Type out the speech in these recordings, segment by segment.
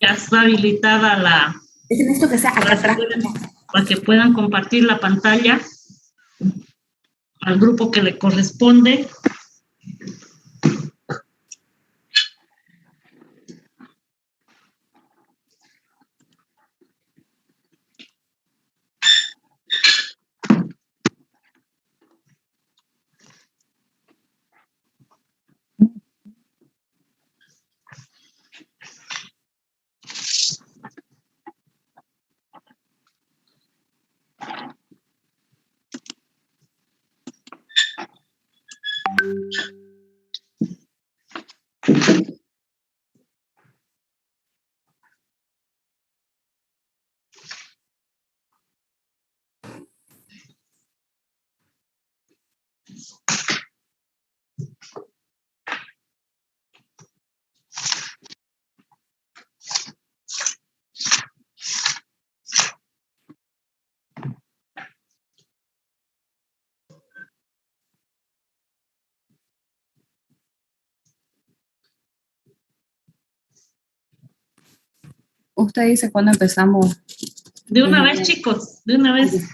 Ya está habilitada la... Esto que sea acá atrás. Para que puedan compartir la pantalla al grupo que le corresponde. Usted dice cuándo empezamos. De una vez, chicos, de una vez.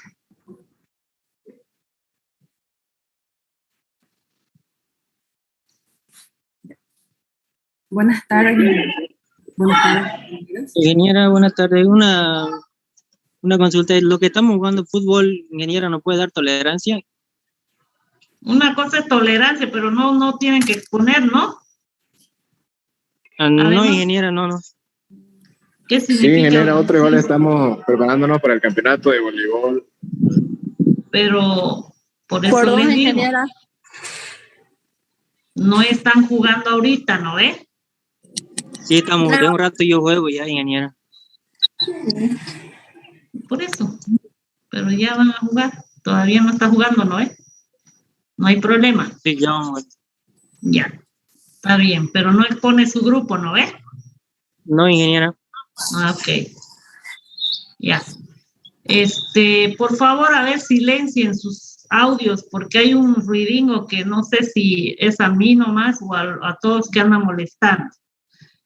Buenas tardes. Buenas tardes. Ingeniera, buenas tardes. Una consulta. Lo que estamos jugando fútbol, ingeniera, ¿no puede dar tolerancia? Una cosa es tolerancia, pero no tienen que exponer, ¿no? No, ingeniera, no. ¿Qué significa? Sí, ingeniera, otro igual estamos preparándonos para el campeonato de voleibol. Pero por eso les digo, ingeniera, no están jugando ahorita, ¿no ve? Sí, estamos, de un rato yo juego ya, ingeniera. Por eso, pero ya van a jugar. Todavía no está jugando, ¿no ve? No hay problema. Sí, ya vamos. Ya, está bien, pero no expone su grupo, ¿no ve? No, ingeniera. Ok. Ya. Por favor, a ver, silencien sus audios, porque hay un ruidingo que no sé si es a mí nomás o a todos que andan molestando.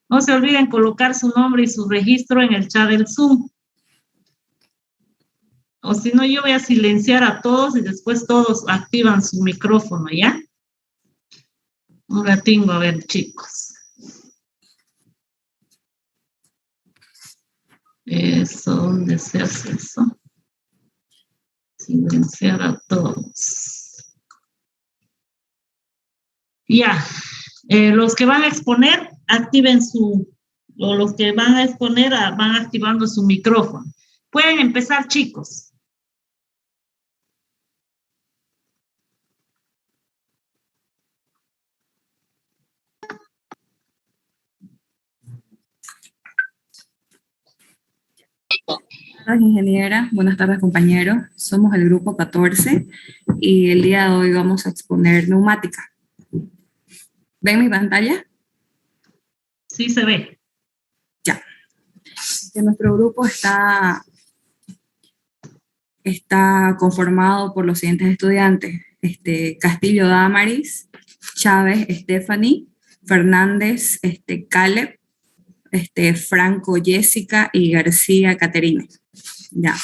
No se olviden colocar su nombre y su registro en el chat del Zoom. O si no, yo voy a silenciar a todos y después todos activan su micrófono, ¿ya? Un ratingo, a ver, chicos. Eso, ¿dónde se hace eso? Silenciar a todos. Ya. Los que van a exponer, activen o los que van a exponer van activando su micrófono. Pueden empezar, chicos. Buenas tardes, ingeniera. Buenas tardes, compañeros. Somos el grupo 14 y el día de hoy vamos a exponer neumática. ¿Ven mi pantalla? Sí, se ve. Ya. Nuestro grupo está conformado por los siguientes estudiantes. Castillo Damaris, Chávez Stephanie, Fernández Caleb, Franco Jessica y García Caterina. Ya.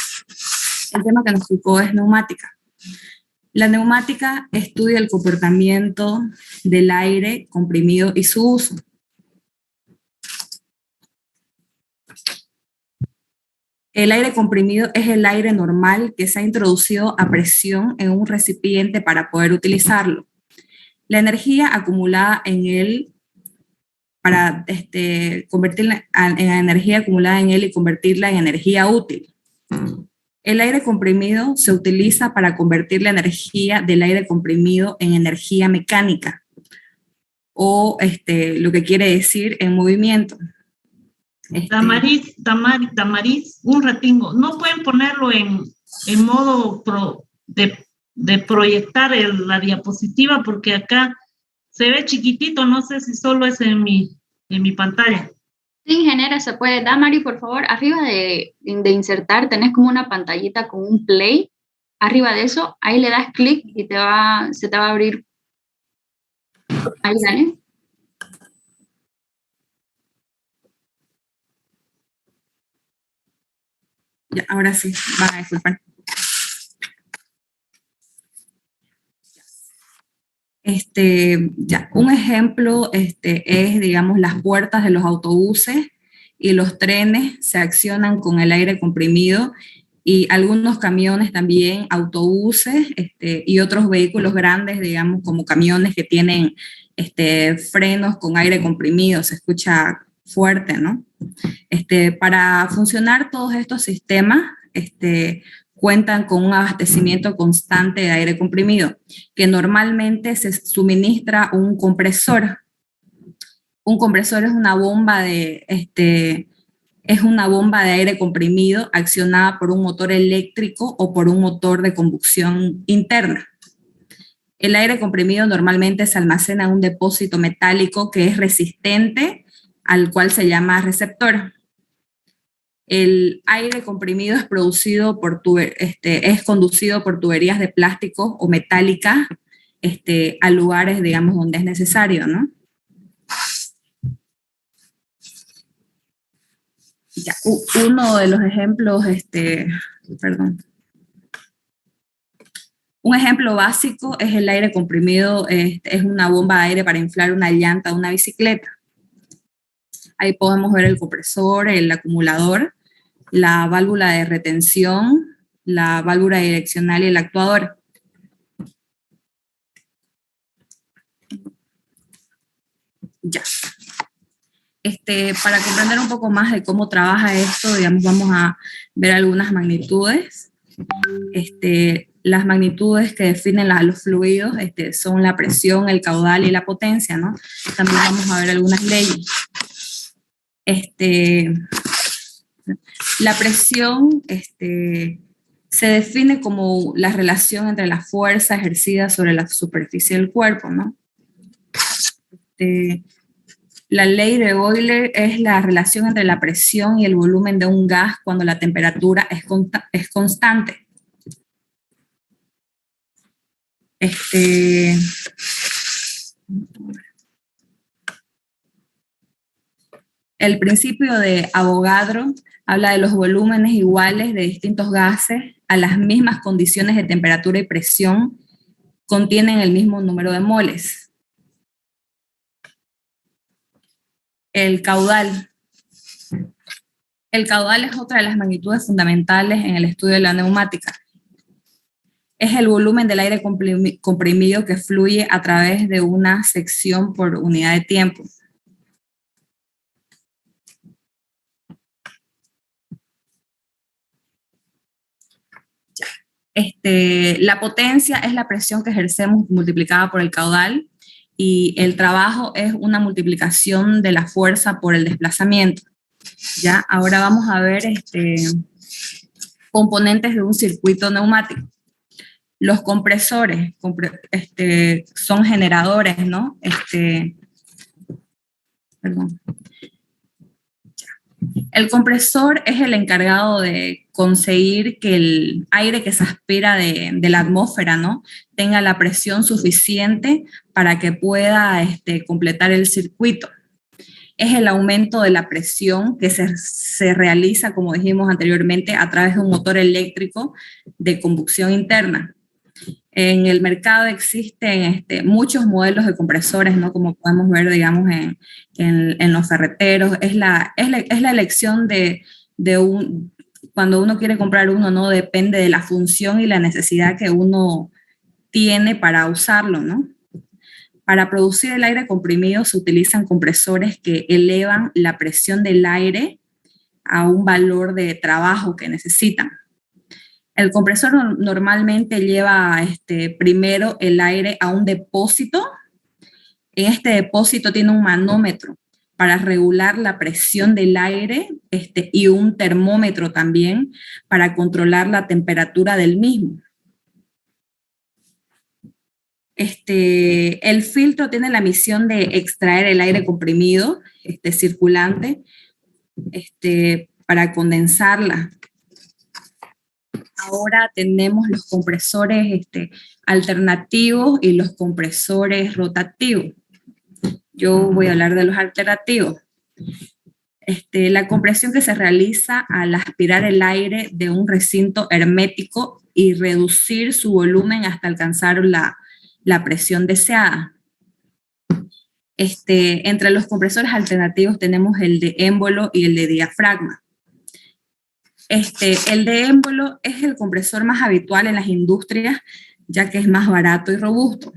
El tema que nos tocó es neumática. La neumática estudia el comportamiento del aire comprimido y su uso. El aire comprimido es el aire normal que se ha introducido a presión en un recipiente para poder utilizarlo. La energía acumulada en él, para convertirla en energía acumulada en él y convertirla en energía útil. El aire comprimido se utiliza para convertir la energía del aire comprimido en energía mecánica, o lo que quiere decir en movimiento. Tamariz, un ratingo. No pueden ponerlo en modo de proyectar la diapositiva porque acá se ve chiquitito, no sé si solo es en mi pantalla. Sí, ingeniera, se puede. Damari, por favor, arriba de insertar tenés como una pantallita con un play. Arriba de eso, ahí le das clic y se te va a abrir Ahí, dale. Ya, ahora sí, van a disculpar. Ya, un ejemplo es, digamos, las puertas de los autobuses y los trenes se accionan con el aire comprimido y algunos camiones también, autobuses y otros vehículos grandes, digamos, como camiones que tienen frenos con aire comprimido, se escucha fuerte, ¿no? Para funcionar todos estos sistemas, cuentan con un abastecimiento constante de aire comprimido, que normalmente se suministra un compresor. Un compresor es una bomba de aire comprimido accionada por un motor eléctrico o por un motor de combustión interna. El aire comprimido normalmente se almacena en un depósito metálico que es resistente, al cual se llama receptor. El aire comprimido es producido es conducido por tuberías de plástico o metálica a lugares, digamos, donde es necesario, ¿no? Ya, uno de los ejemplos, perdón. Un ejemplo básico es el aire comprimido, es una bomba de aire para inflar una llanta de una bicicleta. Ahí podemos ver el compresor, el acumulador, la válvula de retención, la válvula direccional y el actuador. Ya. Para comprender un poco más de cómo trabaja esto, digamos, vamos a ver algunas magnitudes. Las magnitudes que definen los fluidos son la presión, el caudal y la potencia, ¿no? También vamos a ver algunas leyes. La presión se define como la relación entre la fuerza ejercida sobre la superficie del cuerpo, ¿no? La ley de Euler es la relación entre la presión y el volumen de un gas cuando la temperatura es constante. El principio de Avogadro habla de los volúmenes iguales de distintos gases a las mismas condiciones de temperatura y presión contienen el mismo número de moles. El caudal. El caudal es otra de las magnitudes fundamentales en el estudio de la neumática. Es el volumen del aire comprimido que fluye a través de una sección por unidad de tiempo. La potencia es la presión que ejercemos multiplicada por el caudal y el trabajo es una multiplicación de la fuerza por el desplazamiento. ¿Ya? Ahora vamos a ver componentes de un circuito neumático. Los compresores son generadores, ¿no? Perdón. El compresor es el encargado de conseguir que el aire que se aspira de la atmósfera, ¿no?, tenga la presión suficiente para que pueda completar el circuito. Es el aumento de la presión que se realiza, como dijimos anteriormente, a través de un motor eléctrico de combustión interna. En el mercado existen muchos modelos de compresores, ¿no?, como podemos ver, digamos, en los ferreteros. Es la elección cuando uno quiere comprar uno, ¿no?, depende de la función y la necesidad que uno tiene para usarlo, ¿no? Para producir el aire comprimido se utilizan compresores que elevan la presión del aire a un valor de trabajo que necesitan. El compresor normalmente lleva primero el aire a un depósito. En este depósito tiene un manómetro para regular la presión del aire y un termómetro también para controlar la temperatura del mismo. El filtro tiene la misión de extraer el aire comprimido circulante para condensarla. Ahora tenemos los compresores alternativos y los compresores rotativos. Yo voy a hablar de los alternativos. La compresión que se realiza al aspirar el aire de un recinto hermético y reducir su volumen hasta alcanzar la presión deseada. Entre los compresores alternativos tenemos el de émbolo y el de diafragma. El de émbolo es el compresor más habitual en las industrias, ya que es más barato y robusto.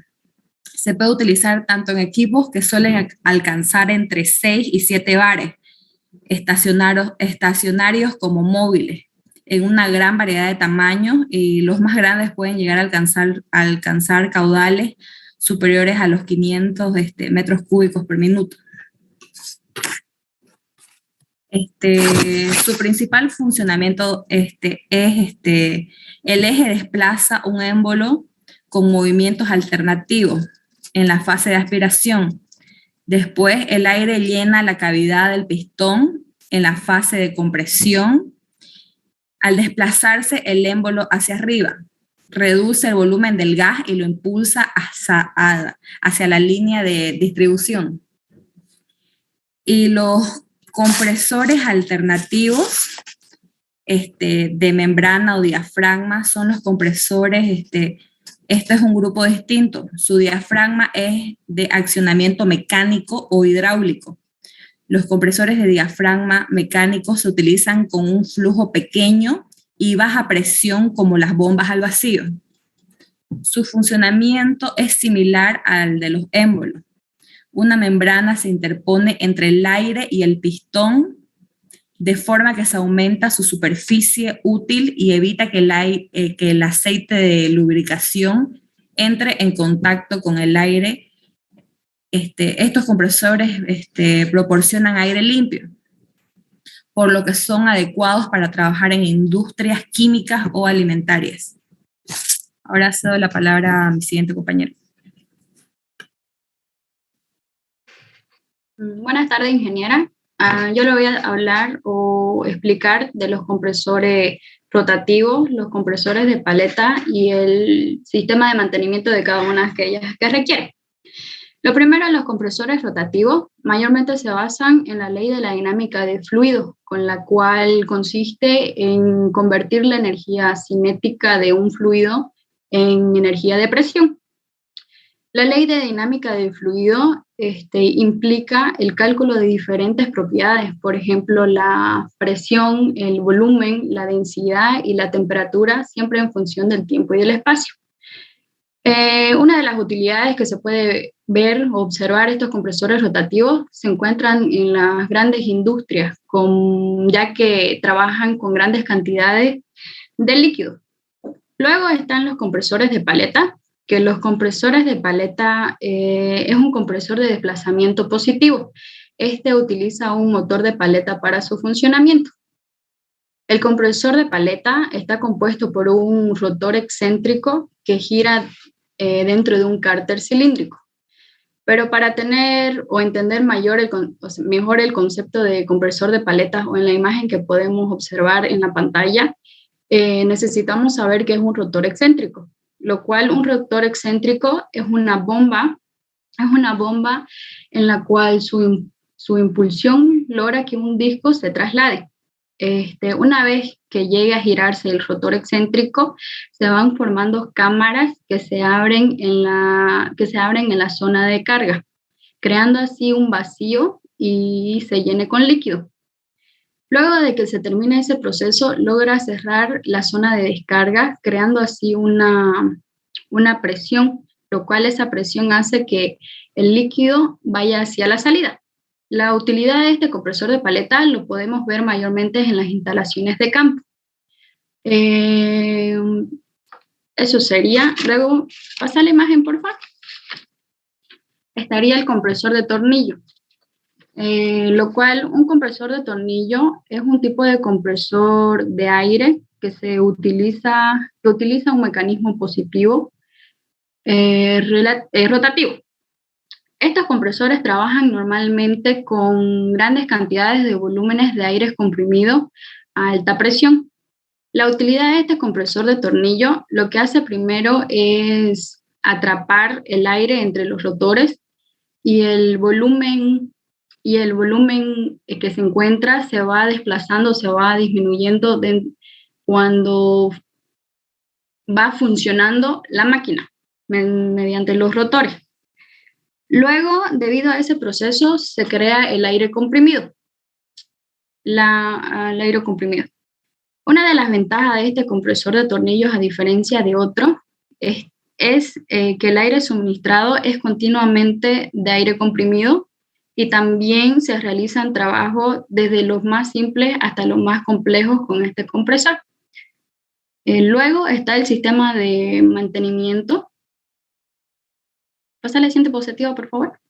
Se puede utilizar tanto en equipos que suelen alcanzar entre 6 y 7 bares, estacionarios como móviles, en una gran variedad de tamaños, y los más grandes pueden llegar a alcanzar caudales superiores a los 500 metros cúbicos por minuto. Su principal funcionamiento es el eje desplaza un émbolo con movimientos alternativos en la fase de aspiración. Después el aire llena la cavidad del pistón en la fase de compresión. Al desplazarse el émbolo hacia arriba, reduce el volumen del gas y lo impulsa hacia la línea de distribución. Y los compresores alternativos de membrana o diafragma son los compresores, esto es un grupo distinto. Su diafragma es de accionamiento mecánico o hidráulico. Los compresores de diafragma mecánico se utilizan con un flujo pequeño y baja presión como las bombas al vacío. Su funcionamiento es similar al de los émbolos. Una membrana se interpone entre el aire y el pistón de forma que se aumenta su superficie útil y evita que el aceite de lubricación entre en contacto con el aire. Estos compresores proporcionan aire limpio, por lo que son adecuados para trabajar en industrias químicas o alimentarias. Ahora cedo la palabra a mi siguiente compañero. Buenas tardes, ingeniera. Yo le voy a hablar o explicar de los compresores rotativos, los compresores de paleta y el sistema de mantenimiento de cada una de ellas que requiere. Lo primero, los compresores rotativos mayormente se basan en la ley de la dinámica de fluidos, con la cual consiste en convertir la energía cinética de un fluido en energía de presión. La ley de dinámica del fluido implica el cálculo de diferentes propiedades, por ejemplo, la presión, el volumen, la densidad y la temperatura, siempre en función del tiempo y del espacio. Una de las utilidades que se puede ver o observar estos compresores rotativos se encuentran en las grandes industrias, ya que trabajan con grandes cantidades de líquido. Luego están los compresores de paleta, que los compresores de paleta es un compresor de desplazamiento positivo. Utiliza un motor de paleta para su funcionamiento. El compresor de paleta está compuesto por un rotor excéntrico que gira dentro de un cárter cilíndrico. Pero para tener o entender mejor el concepto de compresor de paleta, o en la imagen que podemos observar en la pantalla, necesitamos saber qué es un rotor excéntrico, lo cual un rotor excéntrico es una bomba en la cual su impulsión logra que un disco se traslade. Una vez que llegue a girarse el rotor excéntrico, se van formando cámaras que se abren en la zona de carga, creando así un vacío y se llene con líquido. Luego de que se termine ese proceso, logra cerrar la zona de descarga, creando así una presión, lo cual esa presión hace que el líquido vaya hacia la salida. La utilidad de este compresor de paleta lo podemos ver mayormente en las instalaciones de campo. Eso sería. Luego, pasa la imagen, por favor. Estaría el compresor de tornillo, lo cual un compresor de tornillo es un tipo de compresor de aire que utiliza un mecanismo positivo rotativo. Estos compresores trabajan normalmente con grandes cantidades de volúmenes de aire comprimido a alta presión. La utilidad de este compresor de tornillo lo que hace primero es atrapar el aire entre los rotores y el volumen que se encuentra se va desplazando, se va disminuyendo cuando va funcionando la máquina mediante los rotores. Luego, debido a ese proceso, se crea el aire comprimido. El aire comprimido. Una de las ventajas de este compresor de tornillos, a diferencia de otro, es que el aire suministrado es continuamente de aire comprimido y también se realizan trabajos desde los más simples hasta los más complejos con este compresor. Luego está el sistema de mantenimiento. Pásale la siguiente diapositiva, por favor.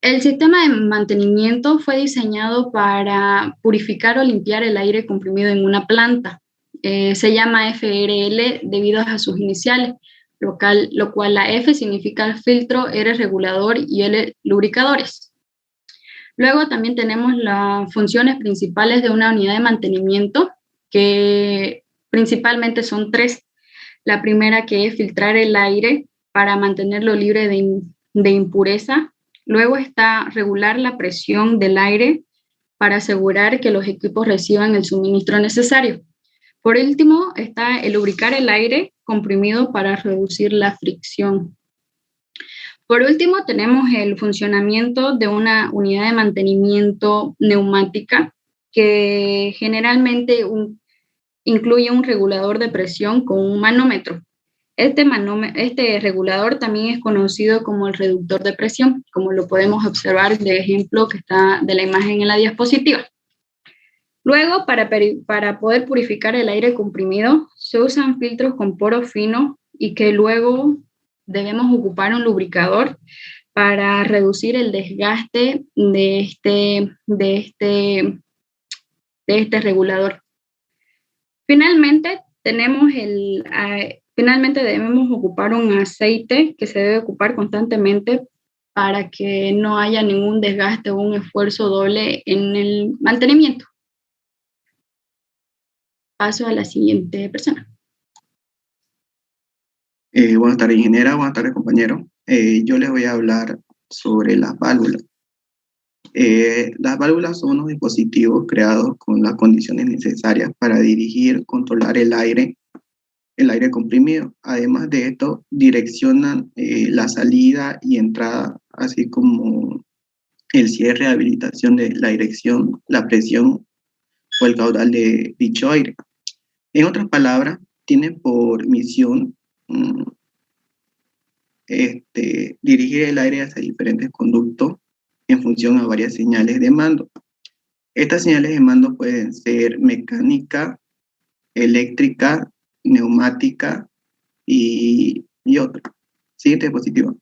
El sistema de mantenimiento fue diseñado para purificar o limpiar el aire comprimido en una planta. Se llama FRL debido a sus iniciales, lo cual la F significa filtro, R regulador y L lubricadores. Luego también tenemos las funciones principales de una unidad de mantenimiento, que principalmente son 3. La primera, que es filtrar el aire para mantenerlo libre de impureza. Luego está regular la presión del aire para asegurar que los equipos reciban el suministro necesario. Por último, está el lubricar el aire comprimido para reducir la fricción. Por último, tenemos el funcionamiento de una unidad de mantenimiento neumática que generalmente incluye un regulador de presión con un manómetro. Este regulador también es conocido como el reductor de presión, como lo podemos observar de ejemplo que está de la imagen en la diapositiva. Luego, para poder purificar el aire comprimido, se usan filtros con poro fino y que luego debemos ocupar un lubricador para reducir el desgaste de este regulador. Finalmente, debemos ocupar un aceite que se debe ocupar constantemente para que no haya ningún desgaste o un esfuerzo doble en el mantenimiento. Paso a la siguiente persona. Buenas tardes, ingeniera. Buenas tardes, compañero. Yo les voy a hablar sobre las válvulas. Las válvulas son unos dispositivos creados con las condiciones necesarias para dirigir, controlar el aire comprimido. Además de esto, direccionan la salida y entrada, así como el cierre, habilitación de la dirección, la presión o el caudal de dicho aire. En otras palabras, tiene por misión dirigir el aire hacia diferentes conductos en función a varias señales de mando. Estas señales de mando pueden ser mecánica, eléctrica, neumática y otra. Siguiente diapositiva.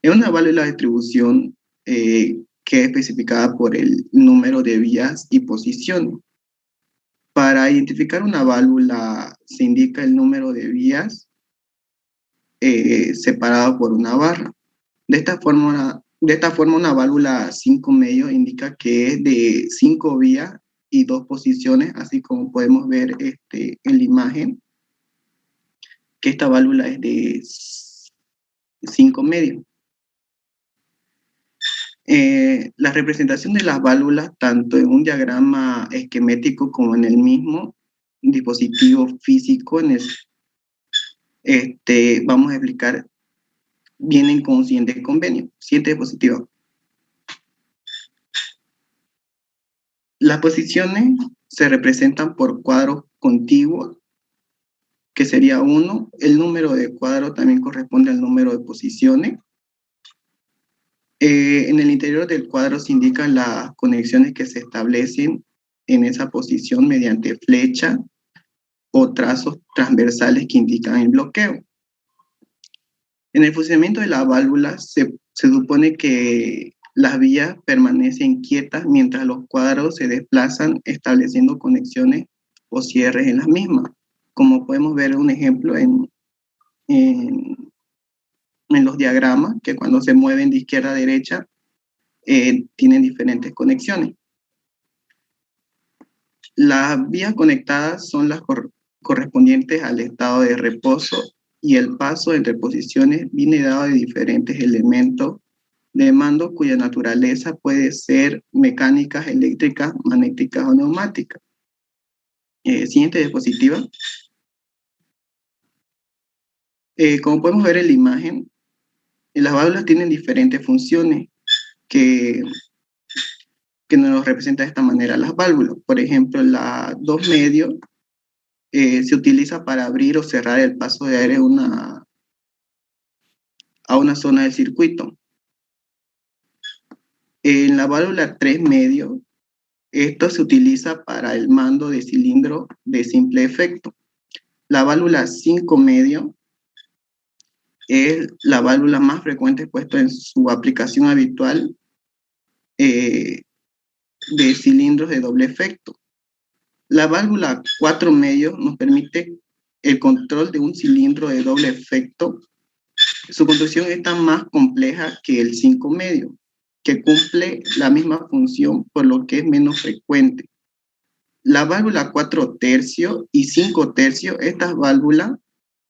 Es una válvula de distribución que es especificada por el número de vías y posiciones. Para identificar una válvula se indica el número de vías separado por una barra. De esta forma, una válvula 5 medios indica que es de 5 vías y 2 posiciones, así como podemos ver en la imagen, que esta válvula es de 5 medios. La representación de las válvulas, tanto en un diagrama esquemático como en el mismo dispositivo físico, vamos a explicar, vienen con un siguiente convenio. Siguiente diapositiva. Las posiciones se representan por cuadros contiguos, que sería 1. El número de cuadro también corresponde al número de posiciones. En el interior del cuadro se indican las conexiones que se establecen en esa posición mediante flecha o trazos transversales que indican el bloqueo. En el funcionamiento de la válvula se supone que las vías permanecen quietas mientras los cuadros se desplazan estableciendo conexiones o cierres en las mismas. Como podemos ver un ejemplo en los diagramas, que cuando se mueven de izquierda a derecha, tienen diferentes conexiones. Las vías conectadas son las correspondientes al estado de reposo y el paso entre posiciones viene dado de diferentes elementos de mando cuya naturaleza puede ser mecánicas, eléctricas, magnéticas o neumáticas. Siguiente diapositiva. Como podemos ver en la imagen, las válvulas tienen diferentes funciones que nos lo representa de esta manera las válvulas. Por ejemplo, la 2 medios se utiliza para abrir o cerrar el paso de aire a una zona del circuito. En la válvula 3 medios, esto se utiliza para el mando de cilindro de simple efecto. La válvula 5 medio es la válvula más frecuente puesta en su aplicación habitual de cilindros de doble efecto. La válvula 4 medios nos permite el control de un cilindro de doble efecto. Su construcción es tan más compleja que el 5 medio, que cumple la misma función por lo que es menos frecuente. La válvula 4 tercios y 5 tercios, estas válvulas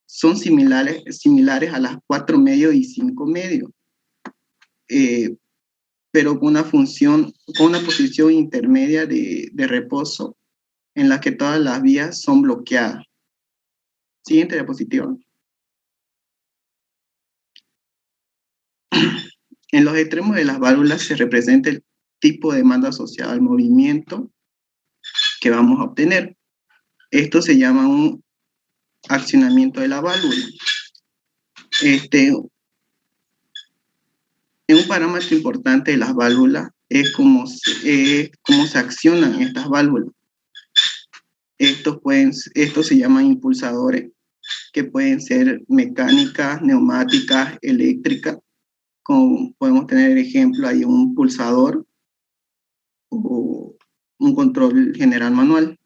son similares a las 4 medios y 5 medios, pero con una posición intermedia de reposo en la que todas las vías son bloqueadas. Siguiente diapositiva. En los extremos de las válvulas se representa el tipo de mando asociado al movimiento que vamos a obtener. Esto se llama un accionamiento de la válvula. Un parámetro importante de las válvulas es cómo se accionan estas válvulas. Estos se llaman impulsadores, que pueden ser mecánicas, neumáticas, eléctricas. Como podemos tener ejemplo, hay un pulsador o un control general manual.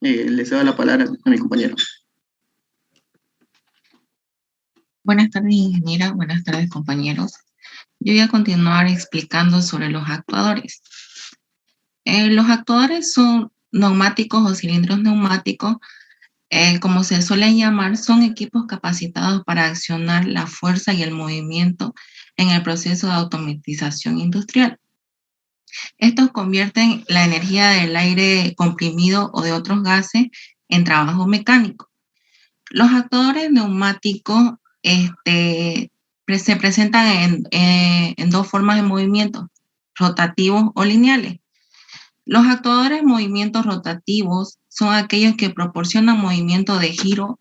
Le cedo la palabra a mi compañero. Buenas tardes, ingeniera. Buenas tardes, compañeros. Yo voy a continuar explicando sobre los actuadores. Los actuadores son neumáticos o cilindros neumáticos, como se suelen llamar, son equipos capacitados para accionar la fuerza y el movimiento en el proceso de automatización industrial. Estos convierten la energía del aire comprimido o de otros gases en trabajo mecánico. Los actuadores neumáticos se presentan en dos formas de movimiento, rotativos o lineales. Los actuadores movimientos rotativos son aquellos que proporcionan movimiento de giro,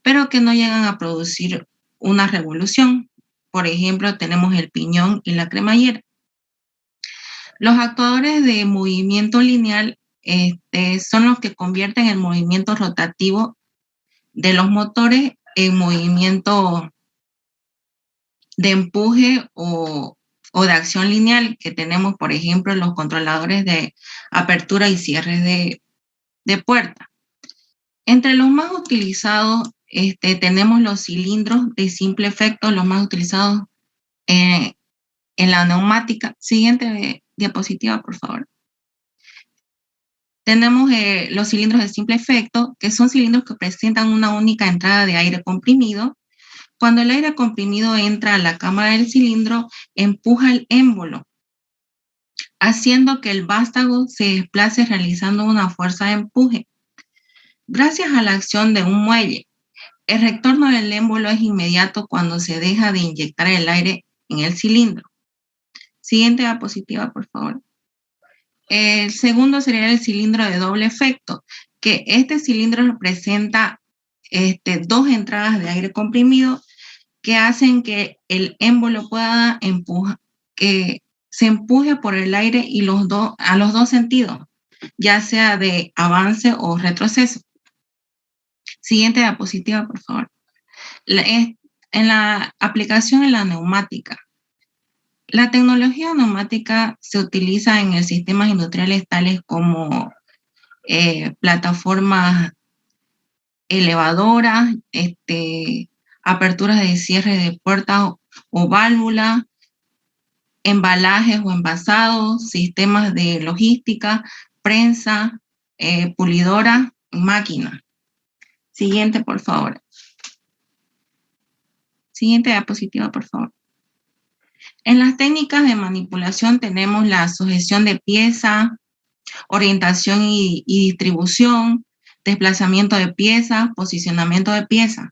pero que no llegan a producir una revolución. Por ejemplo, tenemos el piñón y la cremallera. Los actuadores de movimiento lineal son los que convierten el movimiento rotativo de los motores en movimiento de empuje o de acción lineal, que tenemos, por ejemplo, los controladores de apertura y cierre de puerta. Entre los más utilizados tenemos los cilindros de simple efecto, los más utilizados en la neumática. Siguiente diapositiva, por favor. Tenemos los cilindros de simple efecto, que son cilindros que presentan una única entrada de aire comprimido. Cuando el aire comprimido entra a la cámara del cilindro, empuja el émbolo, haciendo que el vástago se desplace realizando una fuerza de empuje. Gracias a la acción de un muelle, el retorno del émbolo es inmediato cuando se deja de inyectar el aire en el cilindro. Siguiente diapositiva, por favor. El segundo sería el cilindro de doble efecto, que este cilindro representa dos entradas de aire comprimido que hacen que el émbolo pueda que se empuje por el aire y a los dos sentidos, ya sea de avance o retroceso. Siguiente diapositiva, por favor. En la aplicación en la neumática. La tecnología neumática se utiliza en sistemas industriales tales como plataformas elevadoras, aperturas de cierre de puertas o válvulas, embalajes o envasados, sistemas de logística, prensa, pulidora, máquina. Siguiente, por favor. Siguiente diapositiva, por favor. En las técnicas de manipulación tenemos la sujeción de pieza, orientación y distribución, desplazamiento de pieza, posicionamiento de pieza.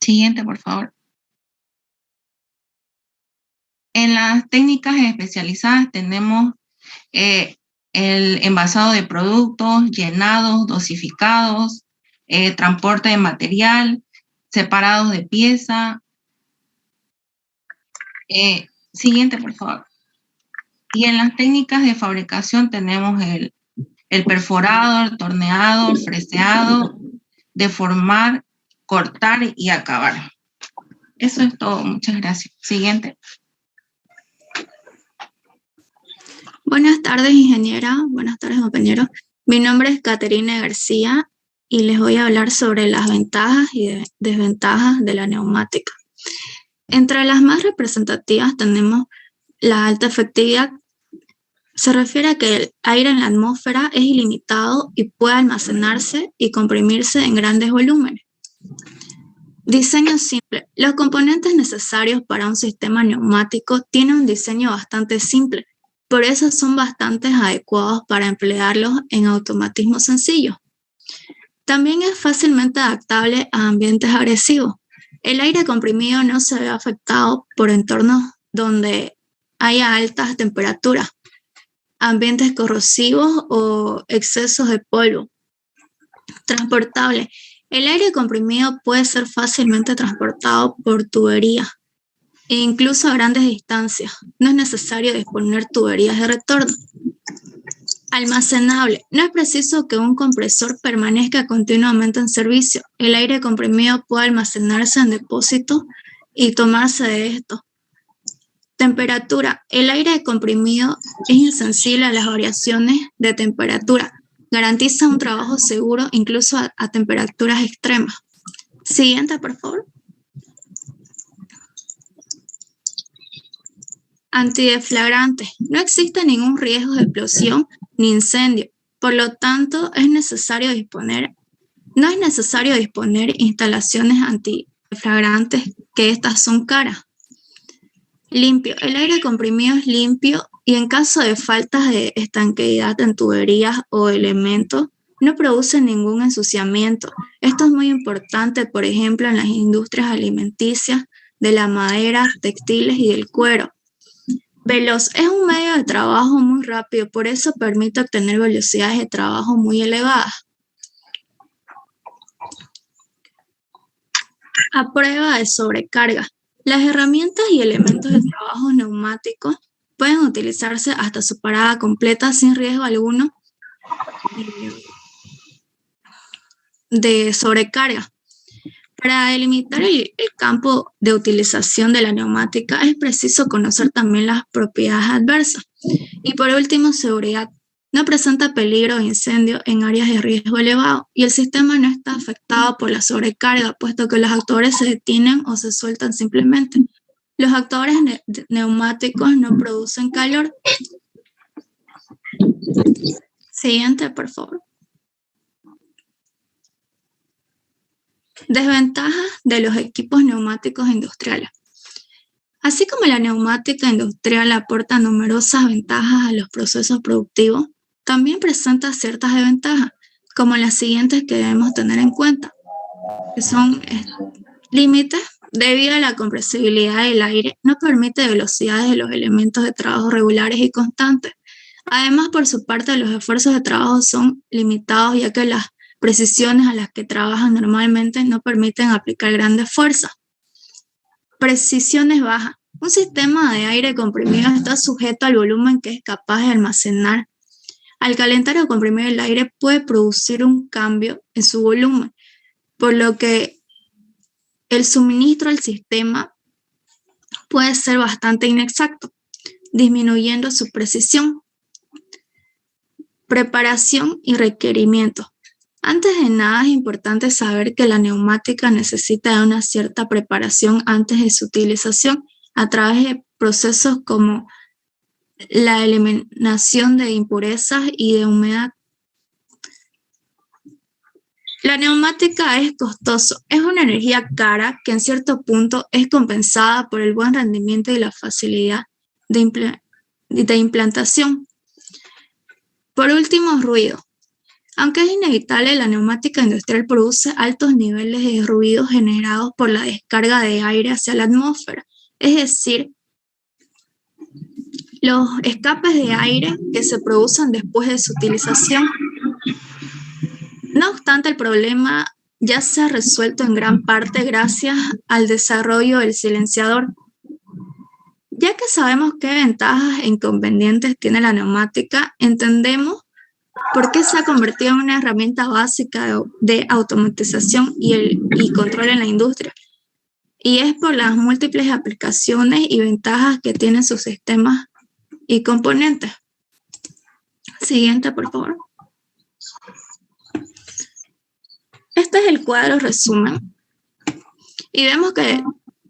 Siguiente, por favor. En las técnicas especializadas tenemos el envasado de productos, llenados, dosificados, transporte de material, separados de pieza. Siguiente, por favor. Y en las técnicas de fabricación tenemos el perforado, el torneado, el freseado, deformar, cortar y acabar. Eso es todo. Muchas gracias. Siguiente. Buenas tardes, ingeniera. Buenas tardes, compañeros. Mi nombre es Caterina García y les voy a hablar sobre las ventajas y desventajas de la neumática. Entre las más representativas tenemos la alta efectividad. Se refiere a que el aire en la atmósfera es ilimitado y puede almacenarse y comprimirse en grandes volúmenes. Diseño simple. Los componentes necesarios para un sistema neumático tienen un diseño bastante simple, por eso son bastante adecuados para emplearlos en automatismos sencillos. También es fácilmente adaptable a ambientes agresivos. El aire comprimido no se ve afectado por entornos donde haya altas temperaturas, ambientes corrosivos o excesos de polvo. Transportable. El aire comprimido puede ser fácilmente transportado por tubería e incluso a grandes distancias. No es necesario disponer tuberías de retorno. Almacenable. No es preciso que un compresor permanezca continuamente en servicio. El aire comprimido puede almacenarse en depósitos y tomarse de esto. Temperatura. El aire comprimido es insensible a las variaciones de temperatura. Garantiza un trabajo seguro incluso a temperaturas extremas. Siguiente, por favor. Antideflagrante. No existe ningún riesgo de explosión ni incendio. Por lo tanto, no es necesario disponer instalaciones antideflagrantes, que estas son caras. Limpio. El aire comprimido es limpio y en caso de faltas de estanqueidad en tuberías o elementos, no produce ningún ensuciamiento. Esto es muy importante, por ejemplo, en las industrias alimenticias, de la madera, textiles y del cuero. Veloz. Es un medio de trabajo muy rápido, por eso permite obtener velocidades de trabajo muy elevadas. A prueba de sobrecarga. Las herramientas y elementos de trabajo neumáticos pueden utilizarse hasta su parada completa sin riesgo alguno de sobrecarga. Para delimitar el campo de utilización de la neumática es preciso conocer también las propiedades adversas. Y por último, seguridad. No presenta peligro de incendio en áreas de riesgo elevado y el sistema no está afectado por la sobrecarga, puesto que los actuadores se detienen o se sueltan simplemente. Los actuadores neumáticos no producen calor. Siguiente, por favor. Desventajas de los equipos neumáticos industriales. Así como la neumática industrial aporta numerosas ventajas a los procesos productivos, también presenta ciertas desventajas, como las siguientes que debemos tener en cuenta, que son límites. Debido a la compresibilidad del aire, no permite velocidades de los elementos de trabajo regulares y constantes. Además, por su parte, los esfuerzos de trabajo son limitados, ya que las precisiones a las que trabajan normalmente no permiten aplicar grandes fuerzas. Precisiones bajas. Un sistema de aire comprimido está sujeto al volumen que es capaz de almacenar. Al calentar o comprimir el aire puede producir un cambio en su volumen, por lo que el suministro al sistema puede ser bastante inexacto, disminuyendo su precisión. Preparación y requerimientos. Antes de nada es importante saber que la neumática necesita de una cierta preparación antes de su utilización a través de procesos como la eliminación de impurezas y de humedad. La neumática es costoso, es una energía cara que en cierto punto es compensada por el buen rendimiento y la facilidad de implantación. Por último, ruido. Aunque es inevitable, la neumática industrial produce altos niveles de ruido generados por la descarga de aire hacia la atmósfera, es decir, los escapes de aire que se producen después de su utilización. No obstante, el problema ya se ha resuelto en gran parte gracias al desarrollo del silenciador. Ya que sabemos qué ventajas e inconvenientes tiene la neumática, entendemos por qué se ha convertido en una herramienta básica de automatización y control en la industria. Y es por las múltiples aplicaciones y ventajas que tienen sus sistemas y componentes. Siguiente, por favor. Este es el cuadro resumen. Y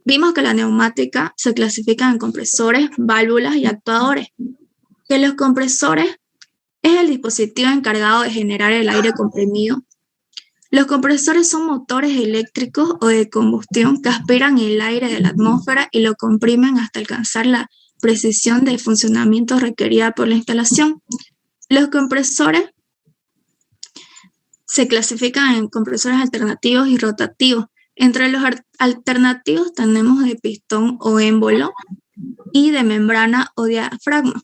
vimos que la neumática se clasifica en compresores, válvulas y actuadores. Que los compresores es el dispositivo encargado de generar el aire comprimido. Los compresores son motores eléctricos o de combustión que aspiran el aire de la atmósfera y lo comprimen hasta alcanzar la precisión de funcionamiento requerida por la instalación. Los compresores se clasifican en compresores alternativos y rotativos. Entre los alternativos tenemos de pistón o émbolo y de membrana o diafragma.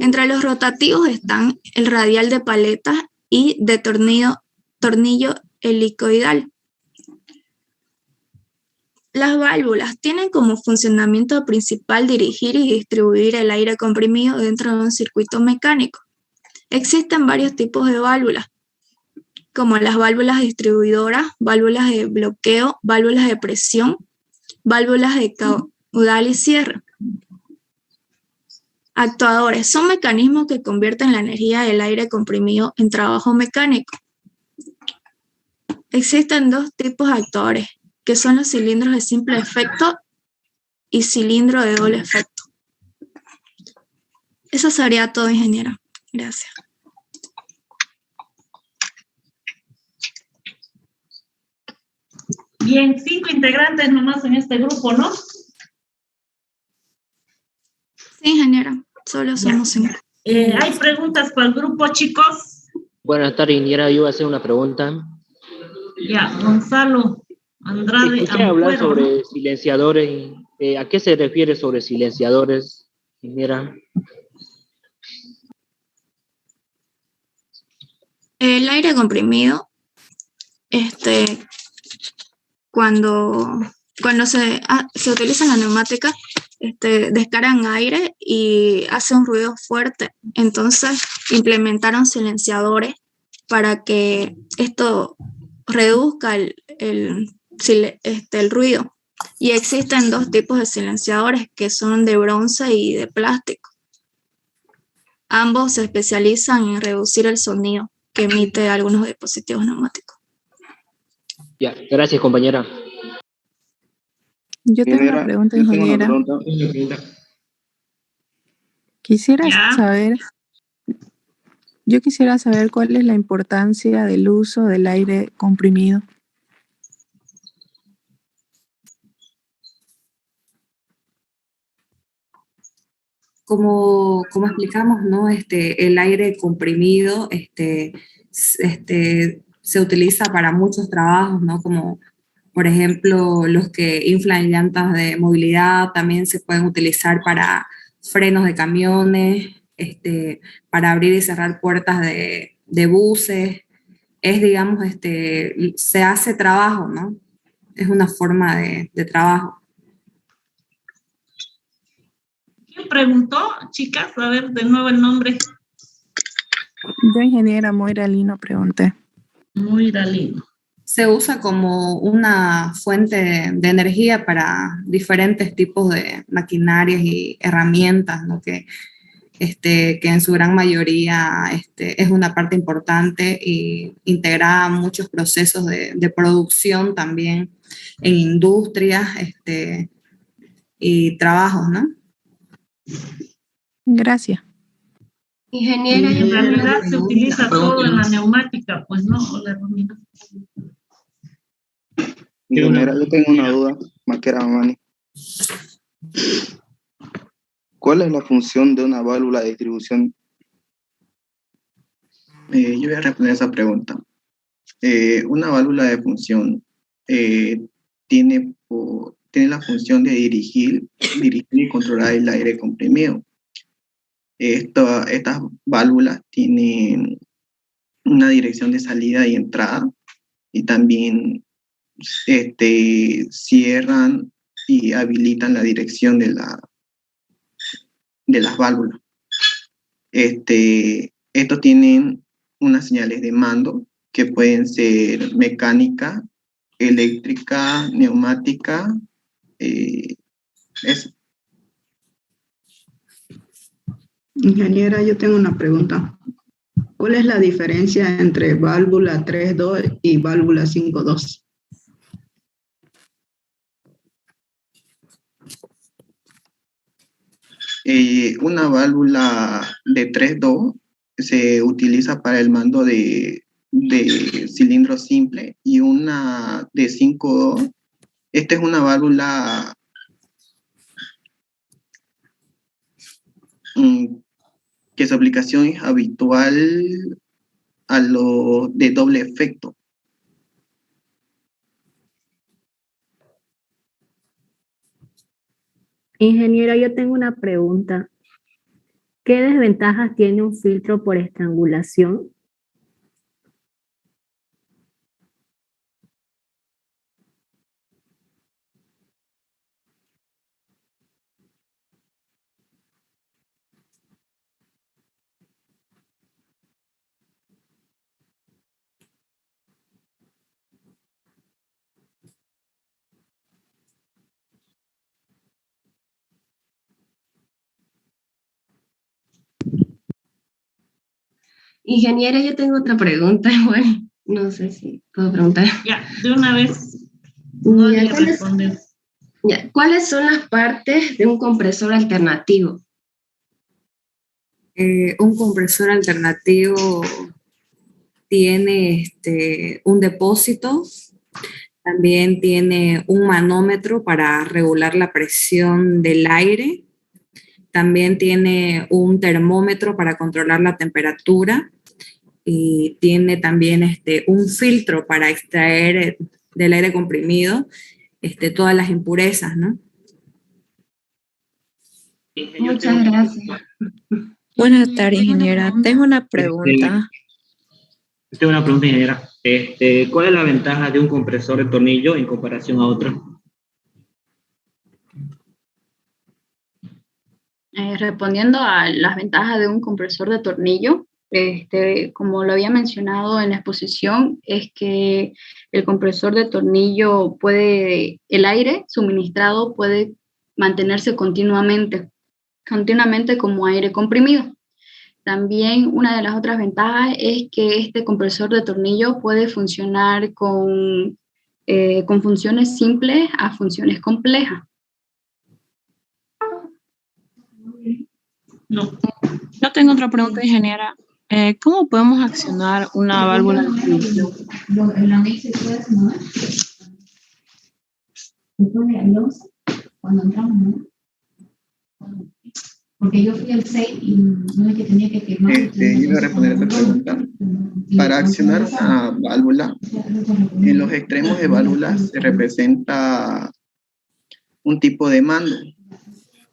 Entre los rotativos están el radial de paleta y de tornillo helicoidal. Las válvulas tienen como funcionamiento principal dirigir y distribuir el aire comprimido dentro de un circuito mecánico. Existen varios tipos de válvulas, como las válvulas distribuidoras, válvulas de bloqueo, válvulas de presión, válvulas de caudal y cierre. Actuadores son mecanismos que convierten la energía del aire comprimido en trabajo mecánico. Existen dos tipos de actuadores, que son los cilindros de simple efecto y cilindro de doble efecto. Eso sería todo, ingeniera. Gracias. Bien, 5 integrantes nomás en este grupo, ¿no? Sí, ingeniera, solo somos 5. ¿Hay preguntas para el grupo, chicos? Buenas tardes, ingeniera. Yo voy a hacer una pregunta. Ya, Gonzalo Andrade. Escuché hablar sobre silenciadores. ¿A qué se refiere sobre silenciadores, ingeniera? El aire comprimido, cuando se utiliza la neumática, descargan aire y hace un ruido fuerte. Entonces implementaron silenciadores para que esto reduzca el ruido. Y existen dos tipos de silenciadores que son de bronce y de plástico. Ambos se especializan en reducir el sonido que emite algunos dispositivos neumáticos. Ya, gracias, compañera. Yo tengo una pregunta, ingeniera. Quisiera saber cuál es la importancia del uso del aire comprimido. Como explicamos, ¿no? El aire comprimido se utiliza para muchos trabajos, ¿no? Como, por ejemplo, los que inflan llantas de movilidad, también se pueden utilizar para frenos de camiones, para abrir y cerrar puertas de buses. Es, digamos, se hace trabajo, ¿no? Es una forma de trabajo. ¿Quién preguntó, chicas? A ver, de nuevo el nombre. Yo, ingeniera Moira Lino, pregunté. Moira Lino. Se usa como una fuente de energía para diferentes tipos de maquinarias y herramientas, ¿no? Que en su gran mayoría es una parte importante y integrada a muchos procesos de producción también en industrias y trabajos, ¿no? Gracias. Ingeniera, en realidad se utiliza todo en la neumática, pues no, Hola, Romina. Ingeniera, yo tengo una duda, Maquera Mamani. ¿Cuál es la función de una válvula de distribución? Yo voy a responder esa pregunta. Una válvula de función tiene la función de dirigir y controlar el aire comprimido. Estas válvulas tienen una dirección de salida y entrada y también cierran y habilitan la dirección de las válvulas. Estos tienen unas señales de mando que pueden ser mecánica, eléctrica, neumática, eso. Ingeniera, yo tengo una pregunta. ¿Cuál es la diferencia entre válvula 3.2 y válvula 5.2? Una válvula de 3.2 se utiliza para el mando de cilindro simple y una de 5.2. Esta es una válvula que su aplicación es habitual a lo de doble efecto. Ingeniero, yo tengo una pregunta. ¿Qué desventajas tiene un filtro por estrangulación? Ingeniera, yo tengo otra pregunta, bueno, no sé si puedo preguntar. Ya, de una vez. No le respondes. ¿Cuáles son las partes de un compresor alternativo? Un compresor alternativo tiene un depósito, también tiene un manómetro para regular la presión del aire, también tiene un termómetro para controlar la temperatura y tiene también un filtro para extraer del aire comprimido todas las impurezas, ¿no? Muchas gracias. Buenas tardes, ingeniera. Tengo una pregunta. Tengo una pregunta, ingeniera. ¿Cuál es la ventaja de un compresor de tornillo en comparación a otro? Respondiendo a las ventajas de un compresor de tornillo, como lo había mencionado en la exposición, es que el compresor de tornillo el aire suministrado puede mantenerse continuamente como aire comprimido. También una de las otras ventajas es que este compresor de tornillo puede funcionar con funciones simples a funciones complejas. No. Yo tengo otra pregunta, ingeniera. ¿Cómo podemos accionar una válvula de distribución? Cuando entramos, ¿no? Porque yo fui al 6 y no es que tenía que firmar. Yo voy a responder esa pregunta. Para accionar una válvula, en los extremos de válvulas se representa un tipo de mando.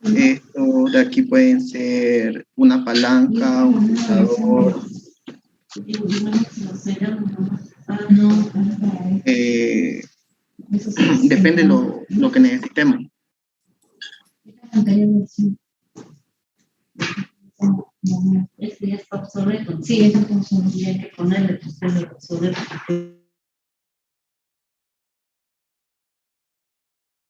Estos de aquí pueden ser una palanca, un pulsador. Depende lo que necesitemos. Este ya está obsoleto. Sí, esa función tiene que ponerle obsoleto.